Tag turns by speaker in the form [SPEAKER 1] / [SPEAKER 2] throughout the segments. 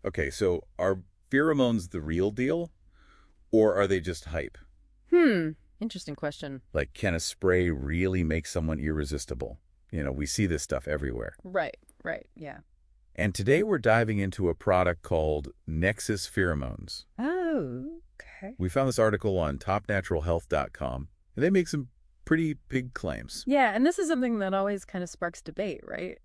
[SPEAKER 1] Okay, so are pheromones the real deal, or are they just hype?
[SPEAKER 2] Interesting question.
[SPEAKER 1] Like, can a spray really make someone irresistible? We see this stuff everywhere.
[SPEAKER 2] Right, right, yeah.
[SPEAKER 1] And today we're diving into a product called Nexus Pheromones.
[SPEAKER 2] Oh, okay.
[SPEAKER 1] We found this article on TopNaturalHealth.com, and they make some pretty big claims.
[SPEAKER 2] Yeah, and this is something that always kind of sparks debate, right?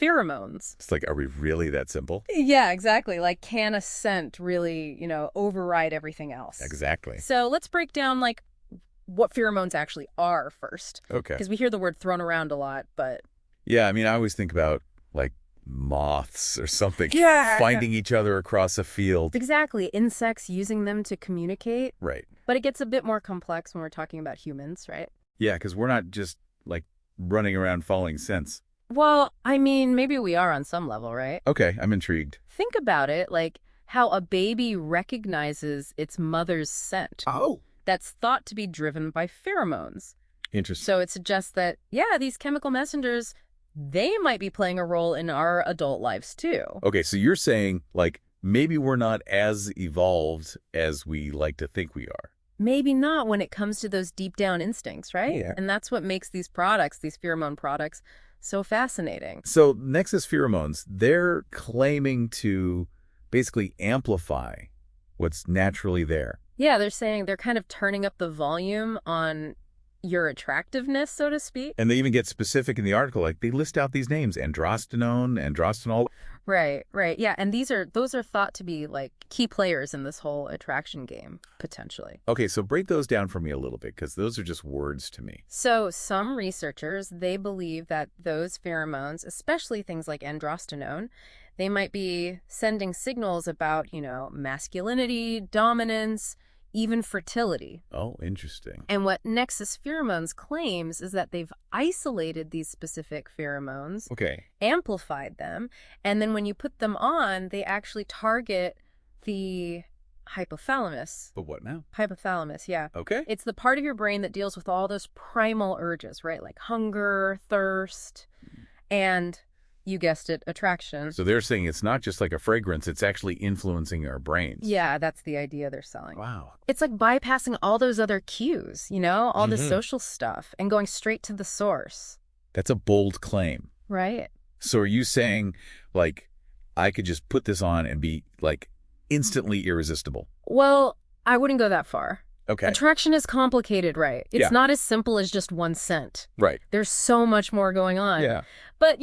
[SPEAKER 2] Pheromones.
[SPEAKER 1] It's like, are we really that simple?
[SPEAKER 2] Yeah, exactly. Like, can a scent really, override everything else?
[SPEAKER 1] Exactly.
[SPEAKER 2] So let's break down, like, what pheromones actually are first.
[SPEAKER 1] Okay.
[SPEAKER 2] Because we hear the word thrown around a lot, but...
[SPEAKER 1] Yeah, I mean, I always think about, like, moths or something
[SPEAKER 2] Yeah.
[SPEAKER 1] finding each other across a field.
[SPEAKER 2] Exactly. Insects using them to communicate.
[SPEAKER 1] Right.
[SPEAKER 2] But it gets a bit more complex when we're talking about humans, right?
[SPEAKER 1] Yeah, because we're not just, like, running around following scents.
[SPEAKER 2] Well, I mean, maybe we are on some level, right?
[SPEAKER 1] Okay, I'm intrigued.
[SPEAKER 2] Think about it, like how a baby recognizes its mother's scent.
[SPEAKER 1] Oh.
[SPEAKER 2] That's thought to be driven by pheromones.
[SPEAKER 1] Interesting.
[SPEAKER 2] So it suggests that, yeah, these chemical messengers, they might be playing a role in our adult lives too.
[SPEAKER 1] Okay, so you're saying, like, maybe we're not as evolved as we like to think we are.
[SPEAKER 2] Maybe not when it comes to those deep down instincts, right?
[SPEAKER 1] Yeah.
[SPEAKER 2] And that's what makes these products, these pheromone products, so fascinating.
[SPEAKER 1] So Nexus Pheromones, they're claiming to basically amplify what's naturally there.
[SPEAKER 2] Yeah, they're saying they're kind of turning up the volume on your attractiveness, so to speak.
[SPEAKER 1] And they even get specific in the article, like they list out these names, androstenone, androstenol.
[SPEAKER 2] Right, right. Yeah, and those are thought to be like key players in this whole attraction game, potentially.
[SPEAKER 1] Okay, so break those down for me a little bit, because those are just words to me.
[SPEAKER 2] So some researchers, they believe that those pheromones, especially things like androstenone, they might be sending signals about, masculinity, dominance, even fertility.
[SPEAKER 1] Oh, interesting.
[SPEAKER 2] And what Nexus Pheromones claims is that they've isolated these specific pheromones,
[SPEAKER 1] Okay.
[SPEAKER 2] amplified them, and then when you put them on, they actually target the hypothalamus.
[SPEAKER 1] But what now?
[SPEAKER 2] Hypothalamus, yeah.
[SPEAKER 1] Okay.
[SPEAKER 2] It's the part of your brain that deals with all those primal urges, right? Like hunger, thirst, and you guessed it, attraction.
[SPEAKER 1] So they're saying it's not just like a fragrance, it's actually influencing our brains.
[SPEAKER 2] Yeah, that's the idea they're selling.
[SPEAKER 1] Wow.
[SPEAKER 2] It's like bypassing all those other cues, all the social stuff, and going straight to the source.
[SPEAKER 1] That's a bold claim.
[SPEAKER 2] Right.
[SPEAKER 1] So are you saying, like, I could just put this on and be, like, instantly irresistible?
[SPEAKER 2] Well, I wouldn't go that far.
[SPEAKER 1] Okay.
[SPEAKER 2] Attraction is complicated, right? It's
[SPEAKER 1] Yeah.
[SPEAKER 2] not as simple as just one scent.
[SPEAKER 1] Right.
[SPEAKER 2] There's so much more going on.
[SPEAKER 1] Yeah.
[SPEAKER 2] But,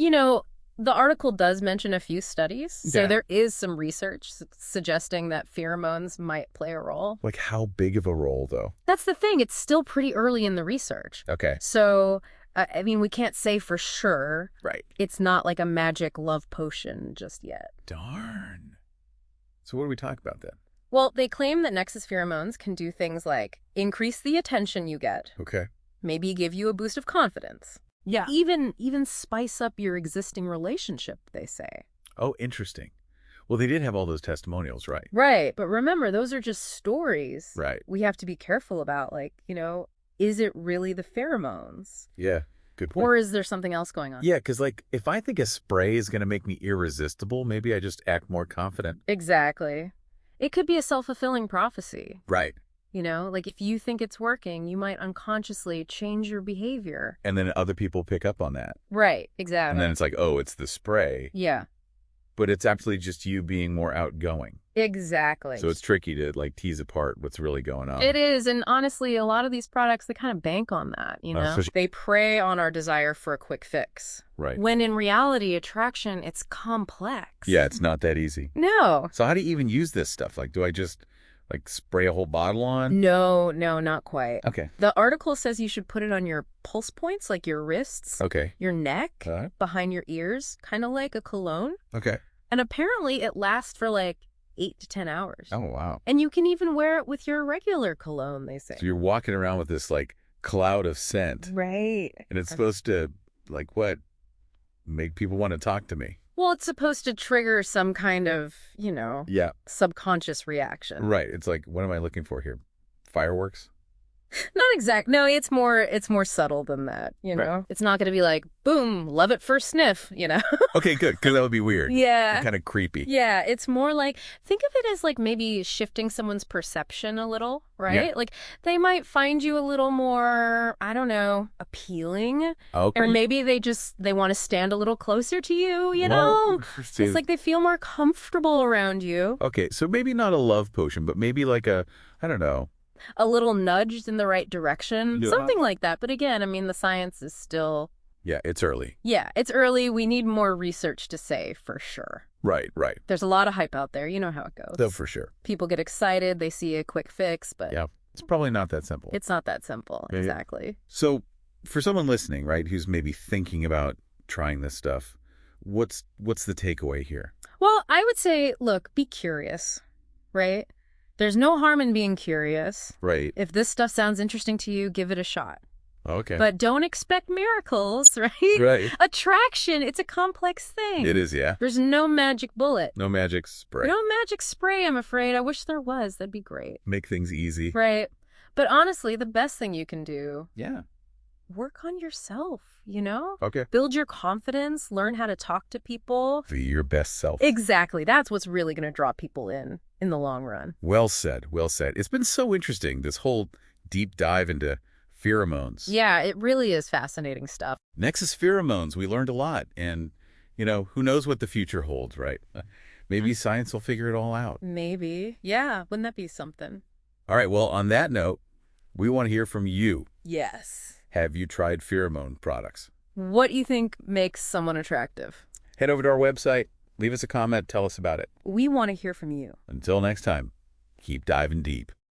[SPEAKER 2] the article does mention a few studies, so
[SPEAKER 1] Yeah.
[SPEAKER 2] there is some research suggesting that pheromones might play a role.
[SPEAKER 1] Like, how big of a role, though?
[SPEAKER 2] That's the thing. It's still pretty early in the research.
[SPEAKER 1] Okay.
[SPEAKER 2] So, I mean, we can't say for sure.
[SPEAKER 1] Right.
[SPEAKER 2] It's not like a magic love potion just yet.
[SPEAKER 1] Darn. So what do we talk about then?
[SPEAKER 2] Well, they claim that Nexus pheromones can do things like increase the attention you get,
[SPEAKER 1] Okay.
[SPEAKER 2] maybe give you a boost of confidence.
[SPEAKER 3] Yeah.
[SPEAKER 2] Even spice up your existing relationship, they say.
[SPEAKER 1] Oh, interesting. Well, they did have all those testimonials, right?
[SPEAKER 2] Right, but remember, those are just stories.
[SPEAKER 1] Right.
[SPEAKER 2] We have to be careful about, is it really the pheromones?
[SPEAKER 1] Yeah. Good point.
[SPEAKER 2] Or is there something else going on?
[SPEAKER 1] Yeah, because, like, if I think a spray is going to make me irresistible, maybe I just act more confident.
[SPEAKER 2] Exactly. It could be a self-fulfilling prophecy.
[SPEAKER 1] Right.
[SPEAKER 2] Like if you think it's working, you might unconsciously change your behavior.
[SPEAKER 1] And then other people pick up on that.
[SPEAKER 2] Right, exactly.
[SPEAKER 1] And then it's like, oh, it's the spray.
[SPEAKER 2] Yeah,
[SPEAKER 1] But it's actually just you being more outgoing.
[SPEAKER 2] exactly.
[SPEAKER 1] So it's tricky to, like, tease apart what's really going on.
[SPEAKER 2] It is, and honestly, a lot of these products, they kind of bank on that,
[SPEAKER 1] so
[SPEAKER 2] They prey on our desire for a quick fix.
[SPEAKER 1] Right.
[SPEAKER 2] When in reality, attraction, it's complex.
[SPEAKER 1] Yeah, it's not that easy.
[SPEAKER 2] No.
[SPEAKER 1] So how do you even use this stuff? Like, do I just, like, spray a whole bottle on?
[SPEAKER 2] No, not quite.
[SPEAKER 1] Okay.
[SPEAKER 2] The article says you should put it on your pulse points, like your wrists,
[SPEAKER 1] Okay.
[SPEAKER 2] your neck,
[SPEAKER 1] All right.
[SPEAKER 2] behind your ears, kind of like a cologne.
[SPEAKER 1] Okay.
[SPEAKER 2] And apparently it lasts for like 8 to 10 hours.
[SPEAKER 1] Oh, wow.
[SPEAKER 2] And you can even wear it with your regular cologne, they say.
[SPEAKER 1] So you're walking around with this, like, cloud of scent.
[SPEAKER 2] Right.
[SPEAKER 1] And it's supposed to, like, what? Make people want to talk to me.
[SPEAKER 2] Well, it's supposed to trigger some kind of,
[SPEAKER 1] Yeah.
[SPEAKER 2] subconscious reaction.
[SPEAKER 1] Right. It's like, what am I looking for here? Fireworks?
[SPEAKER 2] Not exact. No, it's more subtle than that, you
[SPEAKER 1] Right.
[SPEAKER 2] know? It's not going to be like, boom, love at first sniff, you know?
[SPEAKER 1] Okay, good, because that would be weird.
[SPEAKER 2] Yeah.
[SPEAKER 1] Kind of creepy.
[SPEAKER 2] Yeah, it's more like, think of it as like maybe shifting someone's perception a little,
[SPEAKER 1] Yeah.
[SPEAKER 2] right? Like they might find you a little more, I don't know, appealing. Or
[SPEAKER 1] Okay.
[SPEAKER 2] maybe they want to stand a little closer to you, you
[SPEAKER 1] Well,
[SPEAKER 2] know?
[SPEAKER 1] see,
[SPEAKER 2] It's like they feel more comfortable around you.
[SPEAKER 1] okay, so maybe not a love potion, but maybe like a, I don't know.
[SPEAKER 2] A little nudged in the right direction,
[SPEAKER 1] Yeah.
[SPEAKER 2] something like that. But again, I mean, the science is still,
[SPEAKER 1] Yeah, it's early.
[SPEAKER 2] yeah, it's early. We need more research to say for sure.
[SPEAKER 1] Right, right.
[SPEAKER 2] There's a lot of hype out there. You know how it goes.
[SPEAKER 1] No, for sure.
[SPEAKER 2] People get excited. They see a quick fix, but
[SPEAKER 1] Yeah, it's probably not that simple.
[SPEAKER 2] it's not that simple.
[SPEAKER 1] Yeah, yeah.
[SPEAKER 2] Exactly.
[SPEAKER 1] So, for someone listening, right, who's maybe thinking about trying this stuff, what's the takeaway here?
[SPEAKER 2] Well, I would say, look, be curious, right? There's no harm in being curious.
[SPEAKER 1] Right.
[SPEAKER 2] If this stuff sounds interesting to you, give it a shot.
[SPEAKER 1] Okay.
[SPEAKER 2] But don't expect miracles, right?
[SPEAKER 1] Right.
[SPEAKER 2] Attraction, it's a complex thing.
[SPEAKER 1] It is, yeah.
[SPEAKER 2] There's no magic bullet.
[SPEAKER 1] No magic spray.
[SPEAKER 2] No magic spray, I'm afraid. I wish there was. That'd be great.
[SPEAKER 1] Make things easy.
[SPEAKER 2] Right. But honestly, the best thing you can do,
[SPEAKER 1] Yeah.
[SPEAKER 2] work on yourself, you know?
[SPEAKER 1] Okay.
[SPEAKER 2] Build your confidence, learn how to talk to people.
[SPEAKER 1] Be your best self.
[SPEAKER 2] Exactly. That's what's really going to draw people in the long run.
[SPEAKER 1] Well said. Well said. It's been so interesting, this whole deep dive into pheromones.
[SPEAKER 2] Yeah, it really is fascinating stuff.
[SPEAKER 1] Nexus Pheromones, we learned a lot. And, who knows what the future holds, right? Maybe science will figure it all out.
[SPEAKER 2] Maybe. Yeah, wouldn't that be something?
[SPEAKER 1] All right, well, on that note, we want to hear from you.
[SPEAKER 2] Yes.
[SPEAKER 1] Have you tried pheromone products?
[SPEAKER 2] What do you think makes someone attractive?
[SPEAKER 1] Head over to our website, leave us a comment, tell us about it.
[SPEAKER 2] We want to hear from you.
[SPEAKER 1] Until next time, keep diving deep.